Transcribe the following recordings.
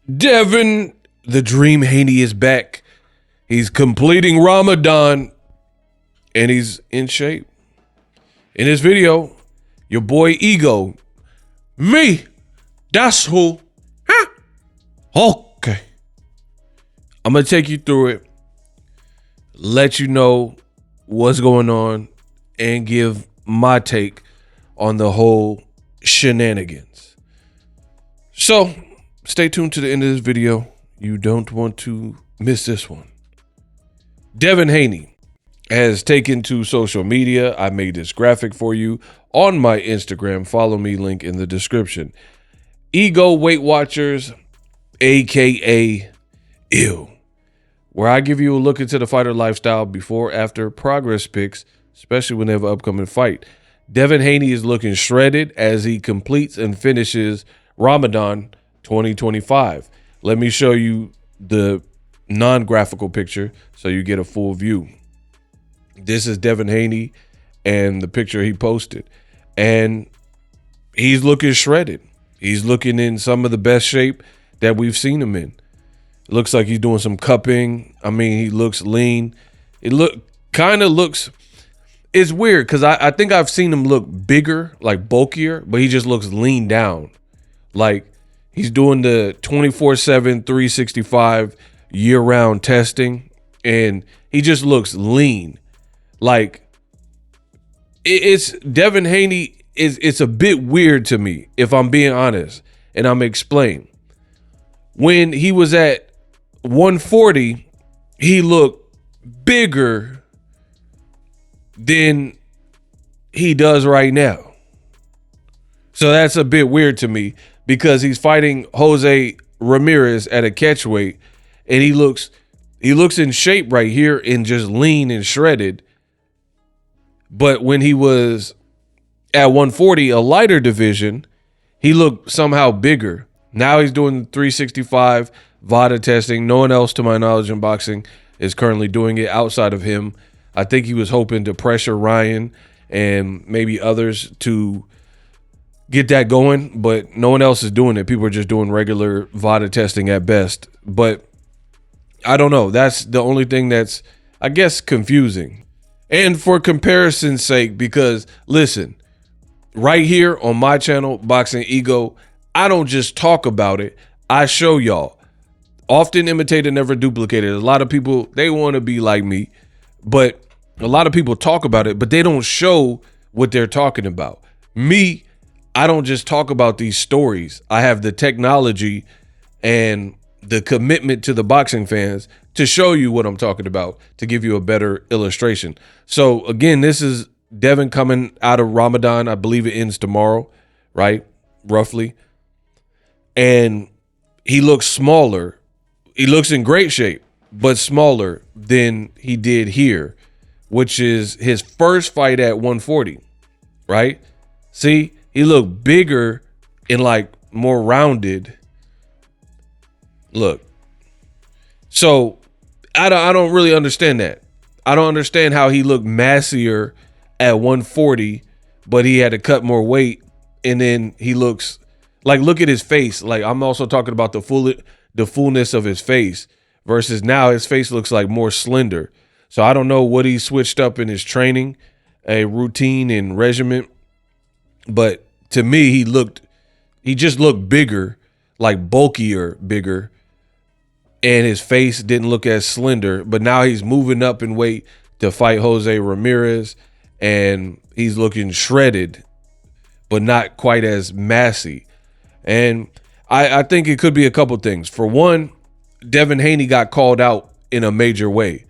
Devin, the Dream Haney is back. He's completing Ramadan, and he's in shape. In this video, your boy Ego, me, that's who. Huh? Okay. I'm going to take you through it, let you know what's going on, and give my take on the whole shenanigans. So, stay tuned to the end of this video. You don't want to miss this one. Devin Haney has taken to social media. I made this graphic for you on my Instagram. Follow me, link in the description. Ego Weight Watchers, aka Ew, where I give you a look into the fighter lifestyle before, after, progress pics, especially when they have an upcoming fight. Devin Haney is looking shredded as he completes and finishes Ramadan 2025. Let me show you the non-graphical picture so you get a full view. This is Devin Haney and the picture he posted. And he's looking shredded. He's looking in some of the best shape that we've seen him in. It looks like he's doing some cupping. I mean, he looks lean. It looks, it's weird because I think I've seen him look bigger, like bulkier, but he just looks lean down. Like he's doing the 24/7, 365 year-round testing, and he just looks lean. Like it's Devin Haney it's a bit weird to me, if I'm being honest, and I'm explaining. When he was at 140, he looked bigger than he does right now. So that's a bit weird to me because he's fighting Jose Ramirez at a catch weight, and he looks in shape right here and just lean and shredded. But when he was at 140, a lighter division, he looked somehow bigger. Now he's doing 365 VADA testing. No one else, to my knowledge, in boxing is currently doing it outside of him. I think he was hoping to pressure Ryan and maybe others to get that going, but no one else is doing it. People are just doing regular VADA testing at best. But I don't know. That's the only thing that's, I guess, confusing. And for comparison's sake, because listen, right here on my channel, Boxing Ego, I don't just talk about it. I show y'all. Often imitated, never duplicated. A lot of people, they want to be like me, but a lot of people talk about it, but they don't show what they're talking about. Me, I don't just talk about these stories. I have the technology and the commitment to the boxing fans to show you what I'm talking about, to give you a better illustration. So again, this is Devin coming out of Ramadan. I believe it ends tomorrow, right? Roughly. And he looks smaller. He looks in great shape, but smaller than he did here, which is his first fight at 140, right? See, he looked bigger and like more rounded. Look. So I don't really understand that. I don't understand how he looked massier at 140, but he had to cut more weight, and then he looks like, look at his face. Like, I'm also talking about the fullness of his face versus now his face looks like more slender. So I don't know what he switched up in his training, a routine and regimen, but to me, he just looked bigger, like bulkier, bigger. And his face didn't look as slender, but now he's moving up in weight to fight Jose Ramirez, and he's looking shredded, but not quite as massy. And I think it could be a couple things. For one, Devin Haney got called out in a major way.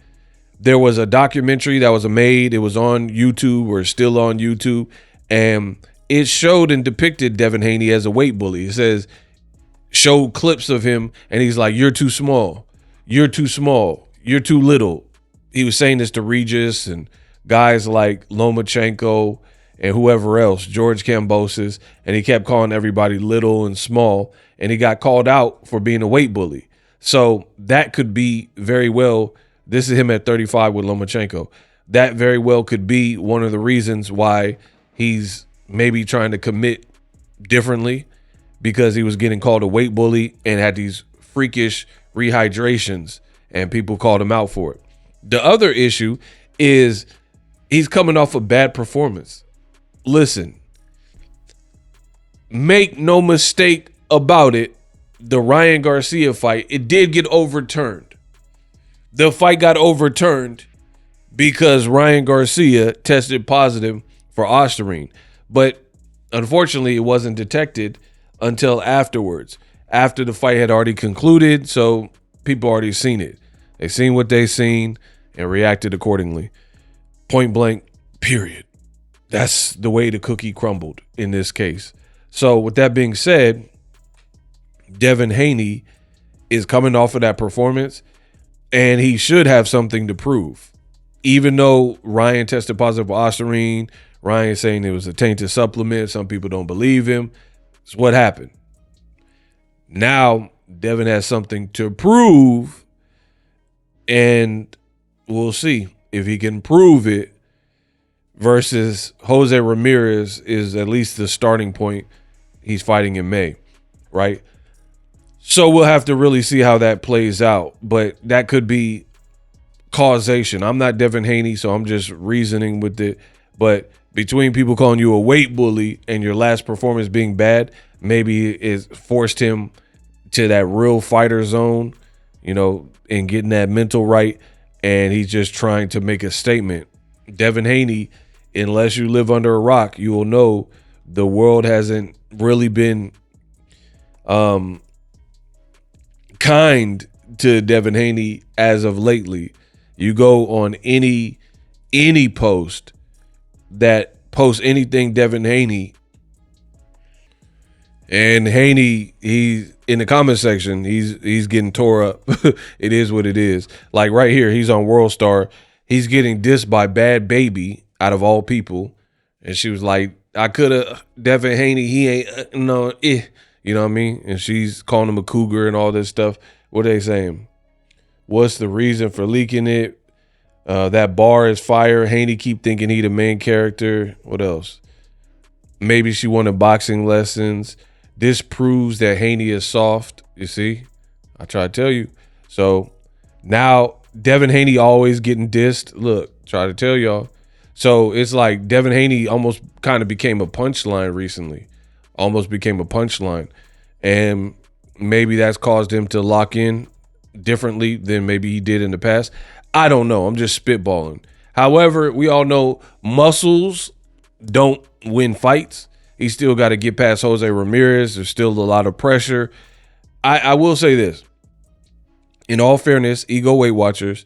There was a documentary that was made. It was on YouTube, or still on YouTube, and it showed and depicted Devin Haney as a weight bully. It says, showed clips of him, and he's like, "You're too small. You're too small. You're too little." He was saying this to Regis and guys like Lomachenko and whoever else, George Kambosos, and he kept calling everybody little and small, and he got called out for being a weight bully. So that could be very well, this is him at 35 with Lomachenko. That very well could be one of the reasons why he's maybe trying to commit differently, because he was getting called a weight bully and had these freakish rehydrations, and people called him out for it. The other issue is he's coming off a bad performance. Listen, make no mistake about it, the Ryan Garcia fight, it did get overturned. The fight got overturned because Ryan Garcia tested positive for ostarine. But unfortunately, it wasn't detected until afterwards, after the fight had already concluded. So people already seen it. They seen what they seen and reacted accordingly. Point blank, period. That's the way the cookie crumbled in this case. So with that being said, Devin Haney is coming off of that performance, and he should have something to prove. Even though Ryan tested positive for ostarine, Ryan saying it was a tainted supplement. Some people don't believe him. It's what happened. Now Devin has something to prove, and we'll see if he can prove it. Versus Jose Ramirez is at least the starting point. He's fighting in May, right? So we'll have to really see how that plays out. But that could be causation. I'm not Devin Haney, so I'm just reasoning with it. But between people calling you a weight bully and your last performance being bad, maybe it forced him to that real fighter zone, you know, and getting that mental right. And he's just trying to make a statement. Devin Haney, unless you live under a rock, you will know the world hasn't really been kind to Devin Haney as of lately. You go on any post that posts anything Devin Haney, and Haney, he's in the comment section, he's getting tore up. It is what it is. Like right here, he's on World Star. He's getting dissed by Bad Baby, out of all people. And she was like, I could have, Devin Haney, he ain't, you know what I mean? And she's calling him a cougar and all this stuff. What are they saying? What's the reason for leaking it? That bar is fire. Haney keep thinking he the main character. What else? Maybe she wanted boxing lessons. This proves that Haney is soft. You see? I try to tell you. So now Devin Haney always getting dissed. Look, try to tell y'all. So it's like Devin Haney almost kind of became a punchline recently. Almost became a punchline. And maybe that's caused him to lock in differently than maybe he did in the past. I don't know. I'm just spitballing. However, we all know muscles don't win fights. He still got to get past Jose Ramirez. There's still a lot of pressure. I will say this. In all fairness, ego Weight Watchers,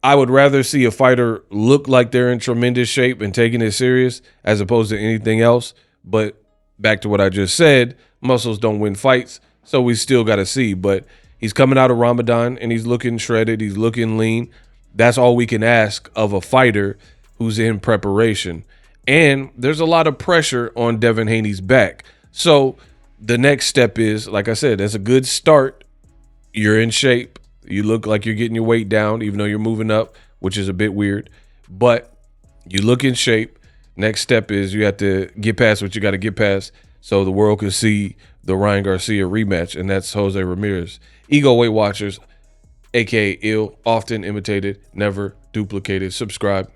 I would rather see a fighter look like they're in tremendous shape and taking it serious as opposed to anything else. But back to what I just said, muscles don't win fights, so we still got to see. But he's coming out of Ramadan, and he's looking shredded. He's looking lean. That's all we can ask of a fighter who's in preparation. And there's a lot of pressure on Devin Haney's back. So the next step is, like I said, that's a good start. You're in shape. You look like you're getting your weight down, even though you're moving up, which is a bit weird. But you look in shape. Next step is you have to get past what you got to get past so the world can see the Ryan Garcia rematch, and that's Jose Ramirez. Ego Weight Watchers, a.k.a. ill, often imitated, never duplicated. Subscribe.